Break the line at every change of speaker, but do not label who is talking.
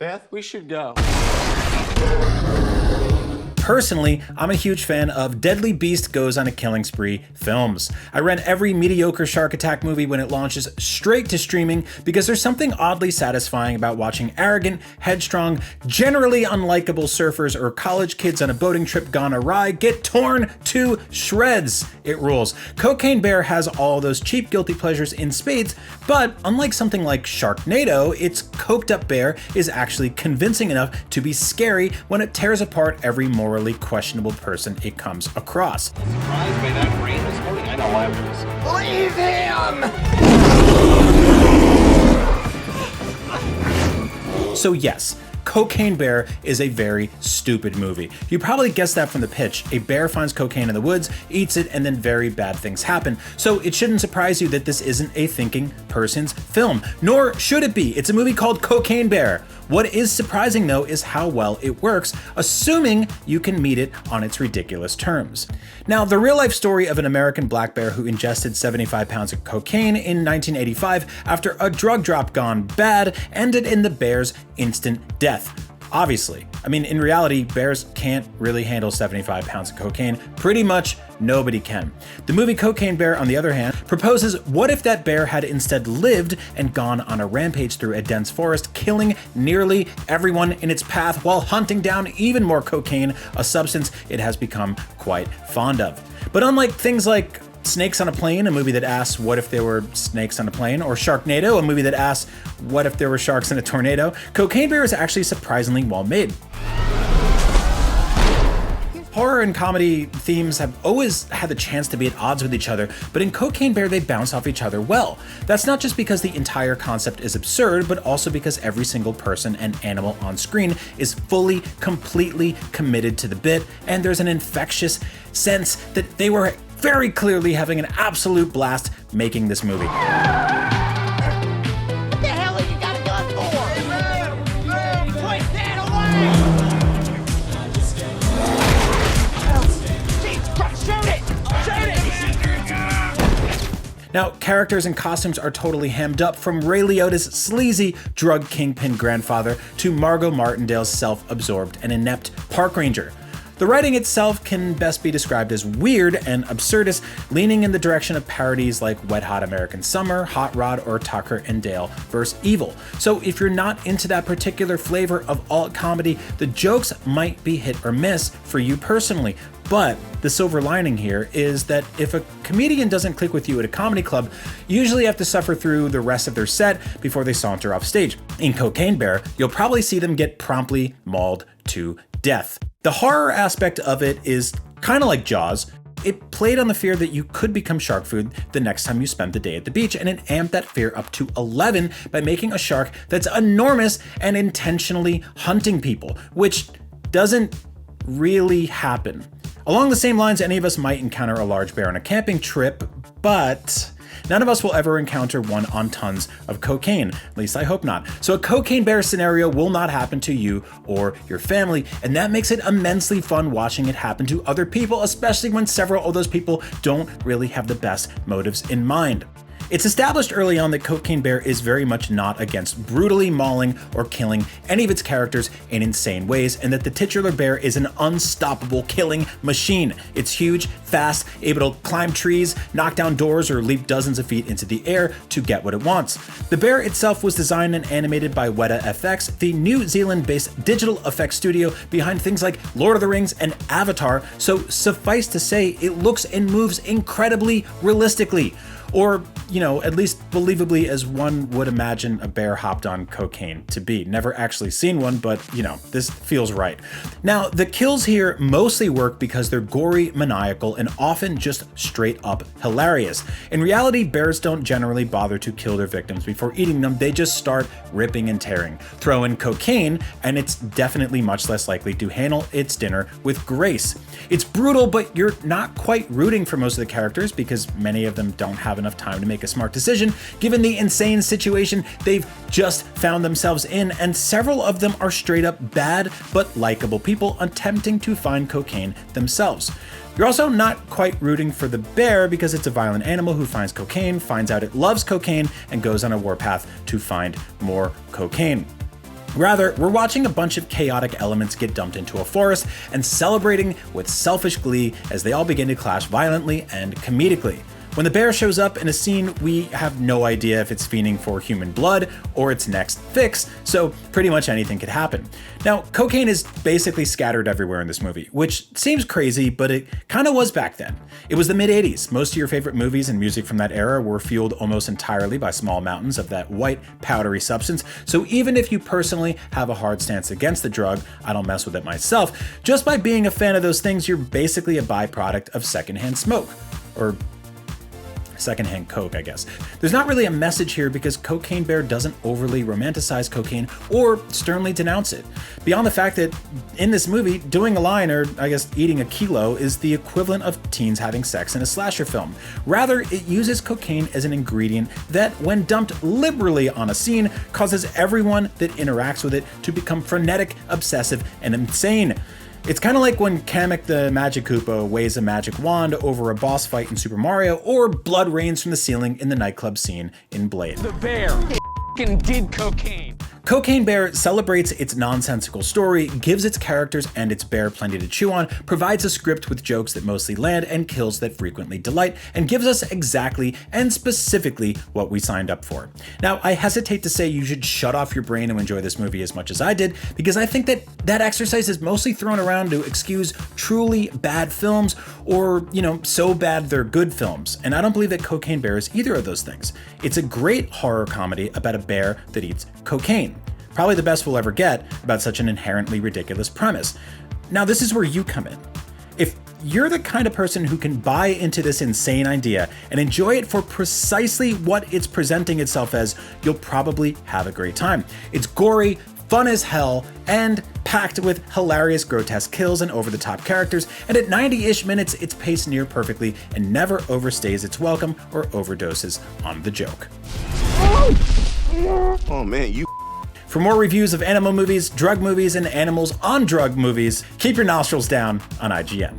Beth, we should go.
Personally, I'm a huge fan of Deadly Beast Goes on a Killing Spree films. I rent every mediocre shark attack movie when it launches straight to streaming because there's something oddly satisfying about watching arrogant, headstrong, generally unlikable surfers or college kids on a boating trip gone awry get torn to shreds. It rules. Cocaine Bear has all those cheap guilty pleasures in spades, but unlike something like Sharknado, its coked up bear is actually convincing enough to be scary when it tears apart every morally questionable person it comes across.
Surprised by that rain this morning? I know I was.
Leave him! So yes, Cocaine Bear is a very stupid movie. You probably guessed that from the pitch. A bear finds cocaine in the woods, eats it, and then very bad things happen. So it shouldn't surprise you that this isn't a thinking person's film, nor should it be. It's a movie called Cocaine Bear. What is surprising though is how well it works, assuming you can meet it on its ridiculous terms. Now, the real life story of an American black bear who ingested 75 pounds of cocaine in 1985 after a drug drop gone bad ended in the bear's instant death. Obviously. I mean, in reality, bears can't really handle 75 pounds of cocaine. Pretty much nobody can. The movie Cocaine Bear, on the other hand, proposes what if that bear had instead lived and gone on a rampage through a dense forest, killing nearly everyone in its path while hunting down even more cocaine, a substance it has become quite fond of. But unlike things like Snakes on a Plane, a movie that asks what if there were snakes on a plane, or Sharknado, a movie that asks what if there were sharks in a tornado, Cocaine Bear is actually surprisingly well made. Horror and comedy themes have always had the chance to be at odds with each other, but in Cocaine Bear they bounce off each other well. That's not just because the entire concept is absurd, but also because every single person and animal on screen is fully, completely committed to the bit, and there's an infectious sense that they were very clearly having an absolute blast making this movie.
What the hell have you got a gun for? Put that away! Shoot it!
Now, characters and costumes are totally hammed up, from Ray Liotta's sleazy drug kingpin grandfather to Margot Martindale's self-absorbed and inept park ranger. The writing itself can best be described as weird and absurdist, leaning in the direction of parodies like Wet Hot American Summer, Hot Rod, or Tucker and Dale vs. Evil. So if you're not into that particular flavor of alt comedy, the jokes might be hit or miss for you personally. But the silver lining here is that if a comedian doesn't click with you at a comedy club, you usually have to suffer through the rest of their set before they saunter off stage. In Cocaine Bear, you'll probably see them get promptly mauled to death. The horror aspect of it is kind of like Jaws. It played on the fear that you could become shark food the next time you spent the day at the beach, and it amped that fear up to 11 by making a shark that's enormous and intentionally hunting people, which doesn't really happen. Along the same lines, any of us might encounter a large bear on a camping trip, but none of us will ever encounter one on tons of cocaine. At least I hope not. So a Cocaine Bear scenario will not happen to you or your family, and that makes it immensely fun watching it happen to other people, especially when several of those people don't really have the best motives in mind. It's established early on that Cocaine Bear is very much not against brutally mauling or killing any of its characters in insane ways, and that the titular bear is an unstoppable killing machine. It's huge, fast, able to climb trees, knock down doors, or leap dozens of feet into the air to get what it wants. The bear itself was designed and animated by Weta FX, the New Zealand-based digital effects studio behind things like Lord of the Rings and Avatar, so suffice to say, it looks and moves incredibly realistically. Or, at least believably as one would imagine a bear hopped on cocaine to be. Never actually seen one, but, this feels right. Now, the kills here mostly work because they're gory, maniacal, and often just straight up hilarious. In reality, bears don't generally bother to kill their victims before eating them. They just start ripping and tearing. Throw in cocaine, and it's definitely much less likely to handle its dinner with grace. It's brutal, but you're not quite rooting for most of the characters because many of them don't have enough time to make a smart decision given the insane situation they've just found themselves in, and several of them are straight up bad but likable people attempting to find cocaine themselves. You're also not quite rooting for the bear because it's a violent animal who finds cocaine, finds out it loves cocaine, and goes on a warpath to find more cocaine. Rather, we're watching a bunch of chaotic elements get dumped into a forest and celebrating with selfish glee as they all begin to clash violently and comedically. When the bear shows up in a scene, we have no idea if it's fiending for human blood or its next fix, so pretty much anything could happen. Now, cocaine is basically scattered everywhere in this movie, which seems crazy, but it kind of was back then. It was the mid-80s. Most of your favorite movies and music from that era were fueled almost entirely by small mountains of that white, powdery substance, so even if you personally have a hard stance against the drug, I don't mess with it myself, just by being a fan of those things, you're basically a byproduct of secondhand smoke. Or secondhand coke, I guess. There's not really a message here because Cocaine Bear doesn't overly romanticize cocaine or sternly denounce it. Beyond the fact that in this movie, doing a line, or I guess eating a kilo, is the equivalent of teens having sex in a slasher film. Rather, it uses cocaine as an ingredient that, when dumped liberally on a scene, causes everyone that interacts with it to become frenetic, obsessive, and insane. It's kind of like when Kamek the Magic Koopa waves a magic wand over a boss fight in Super Mario, or blood rains from the ceiling in the nightclub scene in Blade.
The bear f***ing did cocaine.
Cocaine Bear celebrates its nonsensical story, gives its characters and its bear plenty to chew on, provides a script with jokes that mostly land and kills that frequently delight, and gives us exactly and specifically what we signed up for. Now, I hesitate to say you should shut off your brain and enjoy this movie as much as I did, because I think that exercise is mostly thrown around to excuse truly bad films, or, so bad they're good films, and I don't believe that Cocaine Bear is either of those things. It's a great horror comedy about a bear that eats cocaine. Probably the best we'll ever get about such an inherently ridiculous premise. Now, this is where you come in. If you're the kind of person who can buy into this insane idea and enjoy it for precisely what it's presenting itself as, you'll probably have a great time. It's gory, fun as hell, and packed with hilarious, grotesque kills and over-the-top characters, and at 90-ish minutes, it's paced near perfectly and never overstays its welcome or overdoses on the joke.
Oh man, you.
For more reviews of animal movies, drug movies, and animals on drug movies, keep your nostrils down on IGN.